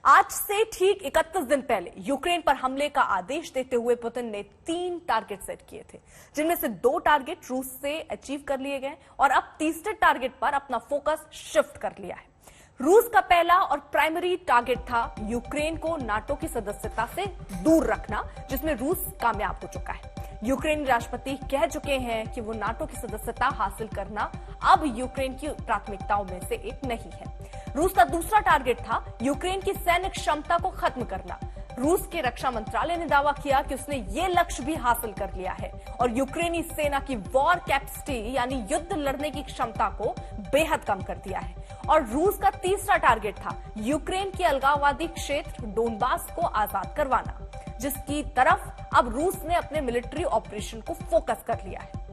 आज से ठीक 31 दिन पहले यूक्रेन पर हमले का आदेश देते हुए पुतिन ने 3 टारगेट सेट किए थे, जिनमें से 2 टारगेट रूस से अचीव कर लिए गए और अब तीसरे टारगेट पर अपना फोकस शिफ्ट कर लिया है। रूस का पहला और प्राइमरी टारगेट था यूक्रेन को नाटो की सदस्यता से दूर रखना, जिसमें रूस कामयाब हो चुका है। यूक्रेनी राष्ट्रपति कह चुके हैं कि वो नाटो की सदस्यता हासिल करना अब यूक्रेन की प्राथमिकताओं में से एक नहीं है। रूस का दूसरा टारगेट था यूक्रेन की सैन्य क्षमता को खत्म करना। रूस के रक्षा मंत्रालय ने दावा किया कि उसने ये लक्ष्य भी हासिल कर लिया है और यूक्रेनी सेना की वॉर कैपेसिटी यानी युद्ध लड़ने की क्षमता को बेहद कम कर दिया है। और रूस का तीसरा टारगेट था यूक्रेन के अलगाववादी क्षेत्र डोनबास को आजाद करवाना, जिसकी तरफ अब रूस ने अपने मिलिट्री ऑपरेशन को फोकस कर लिया है।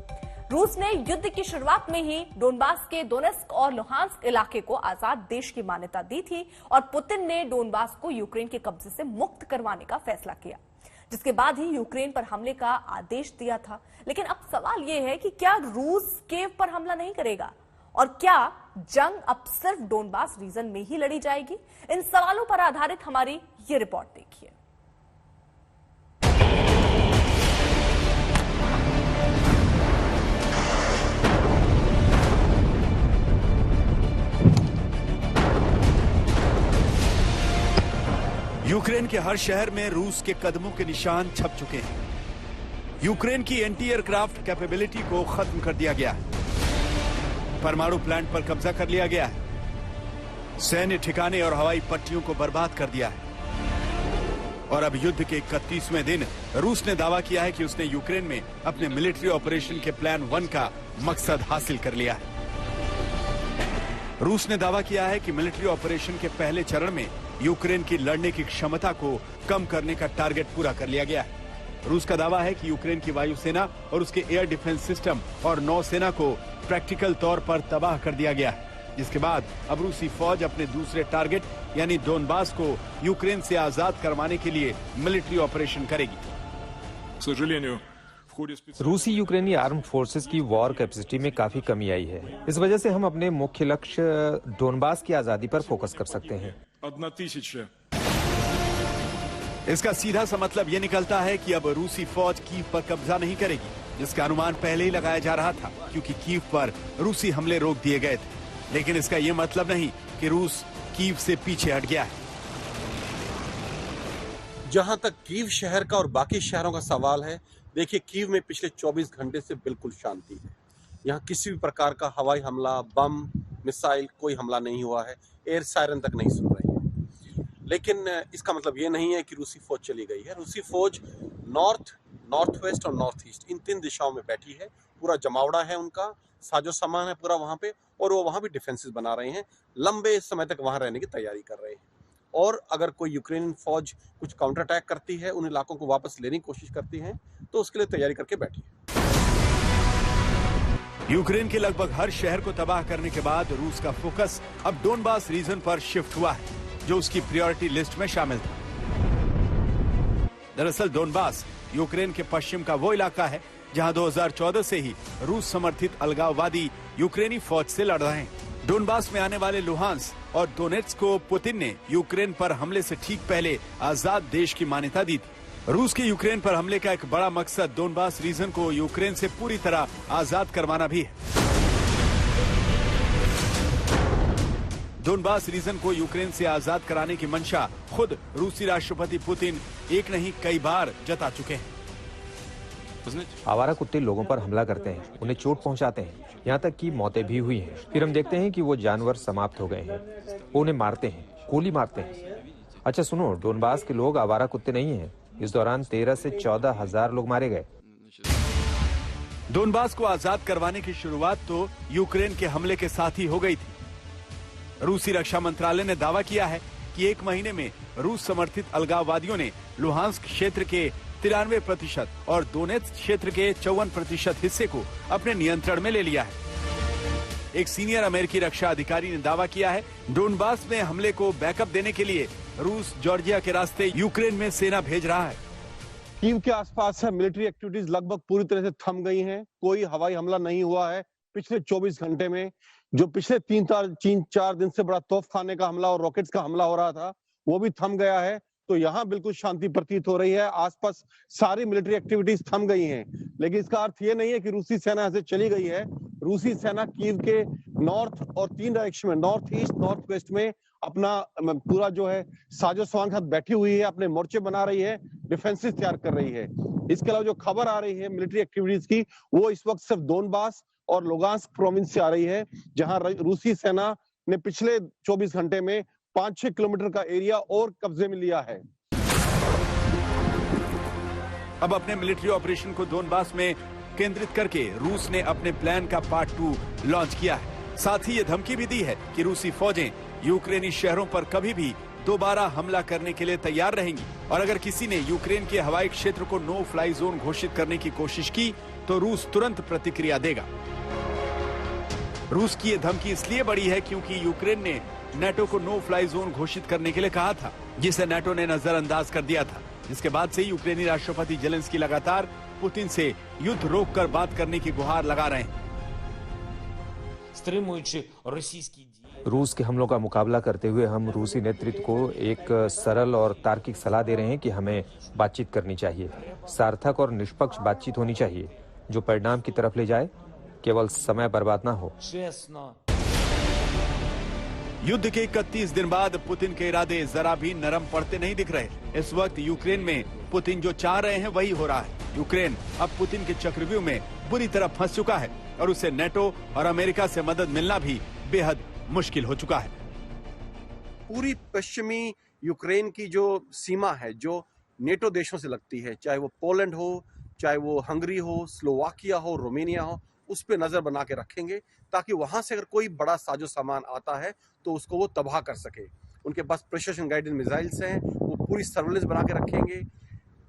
रूस ने युद्ध की शुरुआत में ही डोनबास के दोनेत्स्क और लुहांस्क इलाके को आजाद देश की मान्यता दी थी और पुतिन ने डोनबास को यूक्रेन के कब्जे से मुक्त करवाने का फैसला किया, जिसके बाद ही यूक्रेन पर हमले का आदेश दिया था। लेकिन अब सवाल यह है कि क्या रूस कीव पर हमला नहीं करेगा और क्या जंग अब सिर्फ डोनबास रीजन में ही लड़ी जाएगी? इन सवालों पर आधारित हमारी ये रिपोर्ट देखिए। यूक्रेन के हर शहर में रूस के कदमों के निशान छप चुके हैं। यूक्रेन की एंटी एयरक्राफ्ट कैपेबिलिटी को खत्म कर दिया गया है। परमाणु प्लांट पर कब्जा कर लिया गया है। सैन्य ठिकाने और हवाई पट्टियों को बर्बाद कर दिया है। और अब युद्ध के 31वें दिन रूस ने दावा किया है कि उसने यूक्रेन में अपने मिलिट्री ऑपरेशन के प्लान 1 का मकसद हासिल कर लिया है। रूस ने दावा किया है कि मिलिट्री ऑपरेशन के पहले चरण में यूक्रेन की लड़ने की क्षमता को कम करने का टारगेट पूरा कर लिया गया है। रूस का दावा है कि यूक्रेन की वायुसेना और उसके एयर डिफेंस सिस्टम और नौसेना को प्रैक्टिकल तौर पर तबाह कर दिया गया है, जिसके बाद अब रूसी फौज अपने दूसरे टारगेट यानी डोनबास को यूक्रेन से आजाद करवाने के लिए मिलिट्री ऑपरेशन करेगी। रूसी यूक्रेनी आर्म फोर्सेस की वॉर कैपेसिटी में काफी कमी आई है। इस वजह से हम अपने मुख्य लक्ष्य डोनबास की आजादी पर फोकस कर सकते हैं। इसका सीधा सा मतलब ये निकलता है कि अब रूसी फौज कीव पर कब्जा नहीं करेगी, जिसका अनुमान पहले ही लगाया जा रहा था, क्योंकि कीव पर रूसी हमले रोक दिए गए थे। लेकिन इसका ये मतलब नहीं कि रूस कीव से पीछे हट गया है। जहां तक कीव शहर का और बाकी शहरों का सवाल है, देखिए कीव में पिछले 24 घंटे से बिल्कुल शांति है। यहाँ किसी भी प्रकार का हवाई हमला, बम, मिसाइल कोई हमला नहीं हुआ है। एयर सायरन तक नहीं सुन रही है। लेकिन इसका मतलब ये नहीं है कि रूसी फौज चली गई है। रूसी फौज नॉर्थ, नॉर्थ वेस्ट और नॉर्थ ईस्ट इन 3 दिशाओं में बैठी है। पूरा जमावड़ा है उनका, साजो सामान है पूरा वहां पे, और वो वहां भी डिफेंसेस बना रहे हैं। लंबे समय तक वहां रहने की तैयारी कर रहे हैं। और अगर कोई यूक्रेन फौज कुछ काउंटर अटैक करती है, उन इलाकों को वापस लेने की कोशिश करती है, तो उसके लिए तैयारी करके बैठी है। यूक्रेन के लगभग हर शहर को तबाह करने के बाद रूस का फोकस अब डोनबास रीजन पर शिफ्ट हुआ है, जो उसकी प्रायोरिटी लिस्ट में शामिल था। दरअसल डोनबास यूक्रेन के पश्चिम का वो इलाका है जहां 2014 से ही रूस समर्थित अलगाववादी यूक्रेनी फौज से लड़ रहे हैं। डोनबास में आने वाले लुहांस्क और दोनेत्स्क को पुतिन ने यूक्रेन पर हमले से ठीक पहले आजाद देश की मान्यता दी थी। रूस के यूक्रेन पर हमले का एक बड़ा मकसद डोनबास रीजन को यूक्रेन से पूरी तरह आजाद करवाना भी है। डोनबास रीजन को यूक्रेन से आजाद कराने की मंशा खुद रूसी राष्ट्रपति पुतिन एक नहीं कई बार जता चुके हैं। आवारा कुत्ते लोगों पर हमला करते हैं, उन्हें चोट पहुंचाते हैं, यहाँ तक कि मौतें भी हुई हैं। फिर हम देखते हैं कि वो जानवर समाप्त हो गए हैं, वो उन्हें मारते हैं, गोली मारते हैं। अच्छा सुनो, डोनबास के लोग आवारा कुत्ते नहीं हैं। इस दौरान 13 से 14 हजार लोग मारे गए। डोनबास को आजाद करवाने की शुरुआत तो यूक्रेन के हमले के साथ ही हो गई थी। रूसी रक्षा मंत्रालय ने दावा किया है कि 1 महीने में रूस समर्थित अलगाववादियों ने लुहांस्क क्षेत्र के 93% और दोनेत्स्क क्षेत्र के 54% हिस्से को अपने नियंत्रण में ले लिया है। एक सीनियर अमेरिकी रक्षा अधिकारी ने दावा किया है, डोनबास में हमले को बैकअप देने के लिए रूस जॉर्जिया के रास्ते यूक्रेन में सेना भेज रहा है। कीव के आसपास मिलिट्री एक्टिविटीज लगभग पूरी तरह से थम गई हैं। कोई हवाई हमला नहीं हुआ है पिछले 24 घंटे में। जो पिछले 3-4 दिन से बड़ा तोपखाने का हमला और रॉकेट्स का हमला हो रहा था, वो भी थम गया है। तो यहाँ बिल्कुल शांति प्रतीत हो रही है, आसपास सारी मिलिट्री एक्टिविटीज थम गई हैं। लेकिन इसका अर्थ ये नहीं है कि रूसी सेना यहाँ से चली गई है। रूसी सेना कीव के नॉर्थ और 3 डायरेक्शन में, नॉर्थ ईस्ट, नॉर्थ वेस्ट में अपना पूरा जो है साजो सामान के साथ बैठी हुई है, अपने मोर्चे बना रही है, डिफेंसेस तैयार कर रही है। इसके अलावा जो खबर आ रही है मिलिट्री एक्टिविटीज की, वो इस वक्त सिर्फ दोनबास और लुगांस्क प्रोविंस से आ रही है, जहां रूसी सेना ने पिछले 24 घंटे में 5-6 किलोमीटर का एरिया और कब्जे में लिया है। अब अपने मिलिट्री ऑपरेशन को दोनबास में केंद्रित करके रूस ने अपने प्लान का पार्ट 2 लॉन्च किया है। साथ ही ये धमकी भी दी है कि रूसी फौजें यूक्रेनी शहरों पर कभी भी दोबारा हमला करने के लिए तैयार रहेंगी और अगर किसी ने यूक्रेन के हवाई क्षेत्र को नो फ्लाई जोन घोषित करने की कोशिश की तो रूस तुरंत प्रतिक्रिया देगा। रूस की ये धमकी इसलिए बड़ी है क्योंकि यूक्रेन ने नाटो को नो फ्लाई जोन घोषित करने के लिए कहा था, जिसे नाटो ने नजरअंदाज कर दिया था। इसके बाद से यूक्रेनी राष्ट्रपति जेलेंस्की लगातार पुतिन से युद्ध रोककर बात करने की गुहार लगा रहे हैं। रूस के हमलों का मुकाबला करते हुए हम रूसी नेतृत्व को एक सरल और तार्किक सलाह दे रहे हैं कि हमें बातचीत करनी चाहिए। सार्थक और निष्पक्ष बातचीत होनी चाहिए जो परिणाम की तरफ ले जाए, केवल समय बर्बाद ना हो। युद्ध के 31 दिन बाद पुतिन के इरादे जरा भी नरम पड़ते नहीं दिख रहे। इस वक्त यूक्रेन में पुतिन जो चाह रहे हैं वही हो रहा है। यूक्रेन अब पुतिन के चक्रव्यूह में बुरी तरह फंस चुका है और उसे नाटो और अमेरिका से मदद मिलना भी बेहद मुश्किल हो चुका है। पूरी पश्चिमी यूक्रेन की जो सीमा है, जो नेटो देशों से लगती है, चाहे वो पोलैंड हो, चाहे वो हंगरी हो, स्लोवाकिया हो, रोमानिया हो, उस पे नजर बना के रखेंगे ताकि वहां से अगर कोई बड़ा साजो सामान आता है तो उसको वो तबाह कर सके। उनके पास प्रिसिशन गाइडेड मिसाइल्स हैं, वो पूरी सर्विलेंस बना के रखेंगे।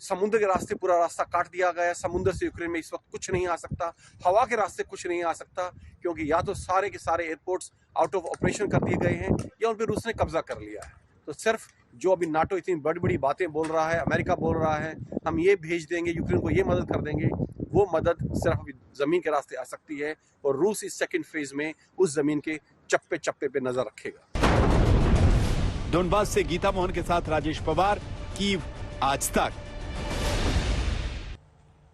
समुद्र के रास्ते पूरा रास्ता काट दिया गया है, समुद्र से यूक्रेन में इस वक्त कुछ नहीं आ सकता, हवा के रास्ते कुछ नहीं आ सकता, क्योंकि या तो सारे के सारे एयरपोर्ट्स आउट ऑफ ऑपरेशन कर दिए गए हैं या उन पर रूस ने कब्जा कर लिया है। तो सिर्फ जो अभी नाटो इतनी बड़ी बड़ी बातें बोल रहा है, अमेरिका बोल रहा है हम ये भेज देंगे, यूक्रेन को ये मदद कर देंगे, वो मदद सिर्फ अभी जमीन के रास्ते आ सकती है और रूस इस सेकंड फेज में उस जमीन के चप्पे चप्पे पे नजर रखेगा। डोनबास से गीता मोहन के साथ राजेश पवार, कीव आज तक।